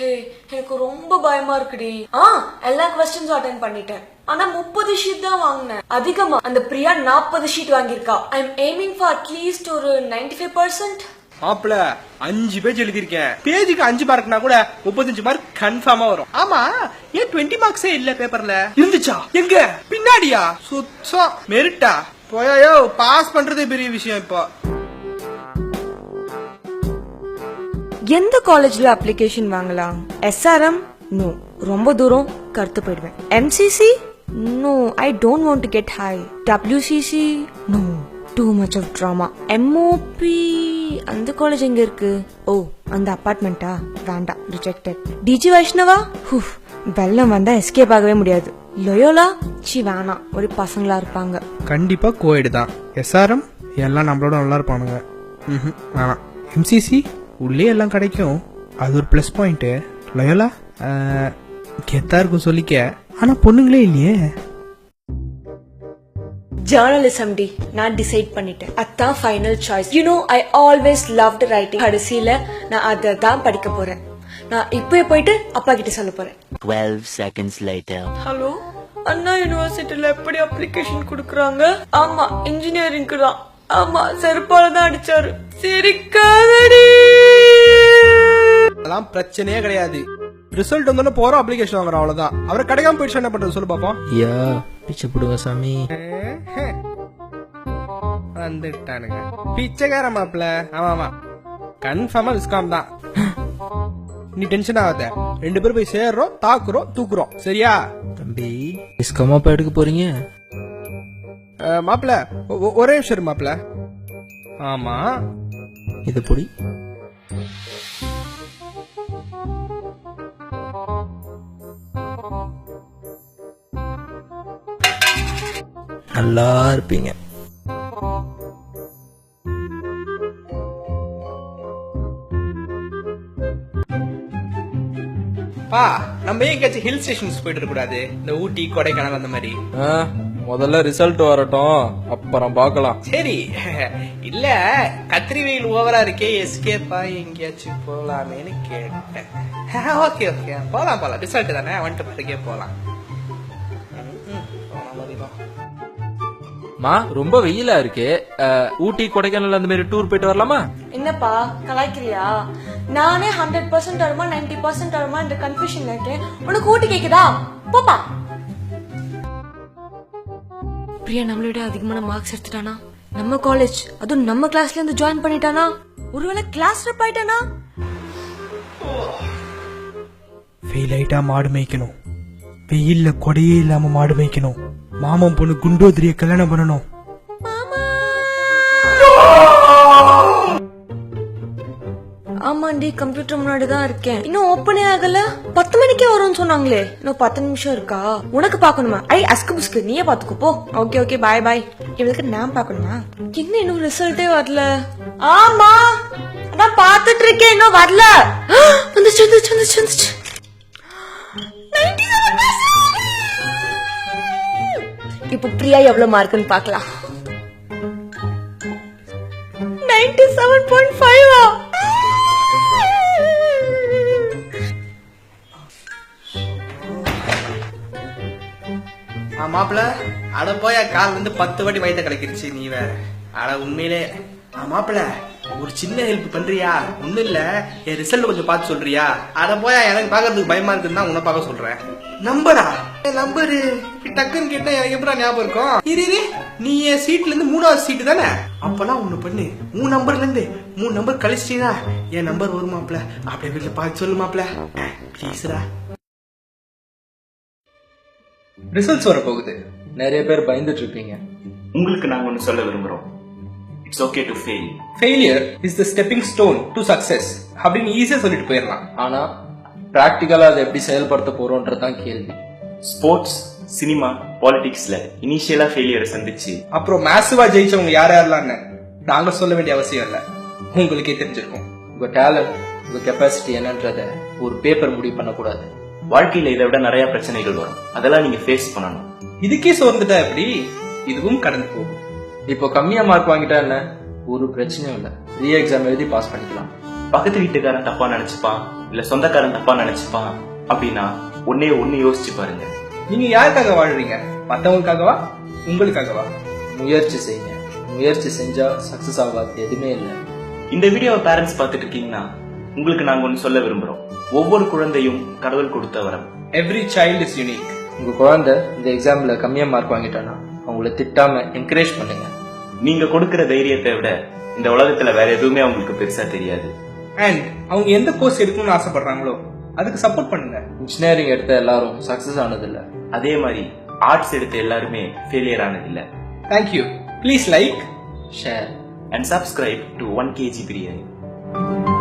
ஹே எனக்கு ரொம்ப பயமா இருக்குடி. எல்லா क्वेश्चंस அட்டெண்ட் பண்ணிட்டேன். ஆனா 30 ஷீட் தான் வாங்குனேன். அதிகமா அந்த பிரியா 40 ஷீட் வாங்கியிருக்கா. I am aiming for at least ஒரு 95%. மாப்பிள 5 பேஜ் எழுதிருக்கேன். பேஜுக்கு 5 மார்க்னா கூட 35 மார்க் கன்ஃபார்மா வரும். ஆமா ஏன் 20 மார்க்ஸே இல்ல பேப்பர்ல? இருந்துச்சா? எங்க? பின்னாடியா? சுத்தம் மெரிட்டா? போயோ பாஸ் பண்றதே பெரிய விஷயம். இப்போ எந்த காலேஜ்ல அப்ளிகேஷன் வாங்கலாம்? SRM நோ, ரொம்ப தூரம் கருத்து போயிடுவேன். MCC no, I don't want to get high. WCC no, too much of drama. MOP அந்த காலேஜ் எங்க இருக்கு? ஓ அந்த அபார்ட்மெண்டா? வேண்டாம், ரிஜெக்டட். DG வைஷ்ணவா வெள்ளம் வந்தா எஸ்கேப் ஆகவே முடியாது. லொயோலா சி வேணாம், ஒரு பசங்களா இருப்பாங்க. கண்டிப்பா கோயடு தான். SRM எல்லாம் நம்மளோட நல்லா இருப்பானுங்க. வேணாம். MCC உள்ளே எல்லாம் கிடைக்கும், அது ஒரு பிளஸ் பாயிண்ட். லயோலா கெத்தா இருக்கும் சொல்லிக்க, ஆனா பொண்ணுங்களே இல்லையே. ஜர்னலிசம் டி, நான் டிசைட் பண்ணிட்டேன். அதான் final choice. You know I always loved writing. கடைசியில நான் அதை தான் படிக்க போறேன். நான் இப்பவே போயிட்டு அப்பா கிட்ட சொல்ல போறேன். 12 seconds later. ஹலோ அண்ணா யூனிவர்சிட்டில எப்படி அப்ளிகேஷன் கொடுக்கறாங்க? ஆமா இன்ஜினியரிங்க்கு தான். ஆமா செருப்பால தான் அடிச்சாரு. சிரிக்காதடி. அதெல்லாம் பிரச்சனையே கிடையாது. ரிசல்ட் வந்தோன்னு போறோம், அப்ளிகேஷன் வாங்குறோம், அவ்வளவுதான். அவரை கிடைக்காம போயிடுச்சு என்ன பண்றது சொல்லு பாப்போம். ஐயா பிச்சை போடுங்க சாமி. வந்துட்டானுங்க பிச்சைக்கார மாப்பிள்ள. ஆமா கன்ஃபார்மா விஸ்காம் தான். நீ டென்ஷன் ஆகாத, 2 பேரும் போய் சேர்றோம், தாக்குறோம், தூக்குறோம். சரியா தம்பி? விஸ்காமா எடுக்க போறீங்க? மாப்பிள்ள ஒரே நிமிஷம் மாப்பிள்ள. ஆமா இது பொடி. நல்லா இருப்பீங்க. பா நம்ம எங்கேயாச்சும் ஹில் ஸ்டேஷன்ஸ் போயிட்டு இருக்க கூடாது? இந்த ஊட்டி கொடைக்கானல் அந்த மாதிரி. முதல்ல ரிசல்ட் வரட்டும், அப்புறம் பார்க்கலாம். சரி இல்ல கத்திரி வெயில் ஓவரா இருக்கே, எஸ்கேப்பா எங்கேயாச்சும் போலாமேன்னு கேட்டேன். ஓகே ஓகே போலாம், ரிசல்ட் தானே வந்துட்டு பிறகே போலாம். மா ரொம்ப வெயிலா இருக்கு, ஊட்டி கொடைக்கானல் அந்த மாதிரி டூர் போயிட்டு வரலாமா? என்னப்பா கலாய்க்கிறியா? நானே 100% வருமா 90% வருமா இந்த கன்ஃபியூஷன்ல இருக்கேன். உனக்கு ஊட்டி கேக்குதா? போப்பா. பிரியா நம்மள விட அதிகமான மார்க்ஸ் எடுத்துட்டானா? நம்ம காலேஜ் அதுவும் நம்ம கிளாஸ்ல இருந்து ஜாயின் பண்ணிட்டானா? ஒருவேளை கிளாஸ் ரப் ஆயிட்டானா? ஃபெயில் ஆயிட்டா மாடு மேய்க்கணும், வெயில்ல கொடையே இல்லாம மாடு மேய்க்கணும், மாமன் பொண்ணு குண்டோதிரிய கல்யாணம் பண்ணணும். ஆமாண்டி, கம்ப்யூட்டர் முன்னாடி தான் இருக்கேன். இன்னும் ஓப்பனே ஆகல. 10 மணிக்கே வரும்னு சொன்னாங்களே, இன்னும் 10 நிமிஷம் இருக்கா? உனக்கு பாக்கணுமா? அஸ்கு புஸ்கு நீயே பாத்துக்கோ போ. ஓகே ஓகே பாய் பாய். இவளுக்கு நான் பாக்கணுமா? என்ன இன்னும் ரிசல்ட்டே வரல? ஆமா நான் பாத்துட்டு இருக்கேன், இன்னும் வரல. வந்துச்சு. இப்ப பிரியா எவ்வளவு மார்க்குன்னு பாக்கலாம். 97.5. மாப்பிள்ள அட போயா, கால் வந்து 10 வாட்டி வயிற்ற கலக்கிருச்சு. நீ வேற அட உண்மையிலே. மாப்பிள்ள ஒரு சின்ன ஹெல்ப் பண்றியா? ஒண்ணு இல்ல, என் ரிசல்ட் கொஞ்சம் பார்த்து சொல்றியா? அட போயா, எனக்கு பாக்குறதுக்கு பயமா இருக்குன்னு தான் உன்னை பார்க்க சொல்றேன். நம்பரா? நம்பரு டக்குன்னு கேட்டா எனக்கு எப்படி ஞாபகம் இருக்கும்? இரு நீ என் சீட்ல இருந்து 3வது சீட்டு தானே? அப்பெல்லாம் ஒண்ணு பண்ணு, 3 நம்பர்ல இருந்து 3 நம்பர் கழிச்சிட்டீங்கன்னா என் நம்பர் வரும் மாப்பிள்ள. அப்படியே வீட்டுல பார்த்து சொல்லு மாப்பிள்ள ப்ளீஸ்ரா. ரிசல்ட்ஸ் வர போகுது, நிறைய பேர் பயந்துட்டு இருப்பீங்க. உங்களுக்கு நாங்க ஒன்னு சொல்ல விரும்புறோம். It's okay to fail. Failure is the stepping stone to success அப்படின்னு ஈஸியா சொல்லிட்டு போயிடலாம். ஆனா பிராக்டிகலா அதை எப்படி செயல்படுத்த போறோம்ன்றதான் கேள்வி. ஸ்போர்ட்ஸ், சினிமா, பாலிடிக்ஸ்ல இனிஷியலா ஃபெயிலியர் சந்திச்சு அப்புறம் மேசிவா ஜெயிச்சவங்க யாரெல்லாம் நாங்க சொல்ல வேண்டிய அவசியம் இல்ல, உங்களுக்கே தெரிஞ்சிருக்கும். உங்க டேலண்ட், உங்க கெப்பாசிட்டி என்னன்றத ஒரு பேப்பர் முடிவு பண்ணக்கூடாது. வாழ்க்கையில இதை விட நிறைய பிரச்சனைகள் வரும், அதெல்லாம் நீங்க ஃபேஸ் பண்ணணும். இதுக்கே சோர்ந்துட்டா எப்படி? இதுவும் கடந்து போகும். இப்போ கம்மியா மார்க் வாங்கிட்டா என்ன, ஒரு பிரச்சனையும் இல்ல, ரீ எக்ஸாம் எழுதி பாஸ் பண்ணிக்கலாம். பக்கத்து வீட்டுக்காரன் தப்பா நினைச்சுப்பான், இல்ல சொந்தக்காரன் தப்பா நினைச்சுப்பான் அப்படின்னா ஒண்ணு யோசிச்சு பாருங்க. நீங்க யாருக்காக வாழ்றீங்க? மத்தவங்களுக்காகவா, உங்களுக்காகவா? முயற்சி செய்யுங்க. முயற்சி செஞ்சா சக்சஸ் ஆகாது எதுவுமே இல்லை. இந்த வீடியோவை பேரண்ட்ஸ் பார்த்துட்டு இருக்கீங்கன்னா உங்களுக்கு நாங்க ஒன்னு சொல்ல விரும்புறோம். ஒவ்வொரு குழந்தையும் கடவுள் கொடுத்த வரம். Every child is unique. உங்க குழந்தை இந்த எக்ஸாம்ல கம்மியா மார்க் வாங்கிட்டானா அவங்கள திட்டாம என்கரேஜ் பண்ணுங்க. நீங்க கொடுக்கிற தைரியத்தை விட இந்த உலகத்துல வேற எதுவுமே அவங்களுக்கு பெருசா தெரியாது. அண்ட் அவங்க எந்த கோர்ஸ் எடுக்கணும்னு ஆசைப்படுறாங்களோ அதுக்கு சப்போர்ட் பண்ணுங்க. இன்ஜினியரிங் எடுத்த எல்லாரும் சக்சஸ் ஆனதில்லை. அதே மாதிரி ஆர்ட்ஸ் எடுத்த எல்லாருமே ஃபெயிலியர் ஆனதில்லை. Thank you. Please like, share and subscribe to 1kg Biryani.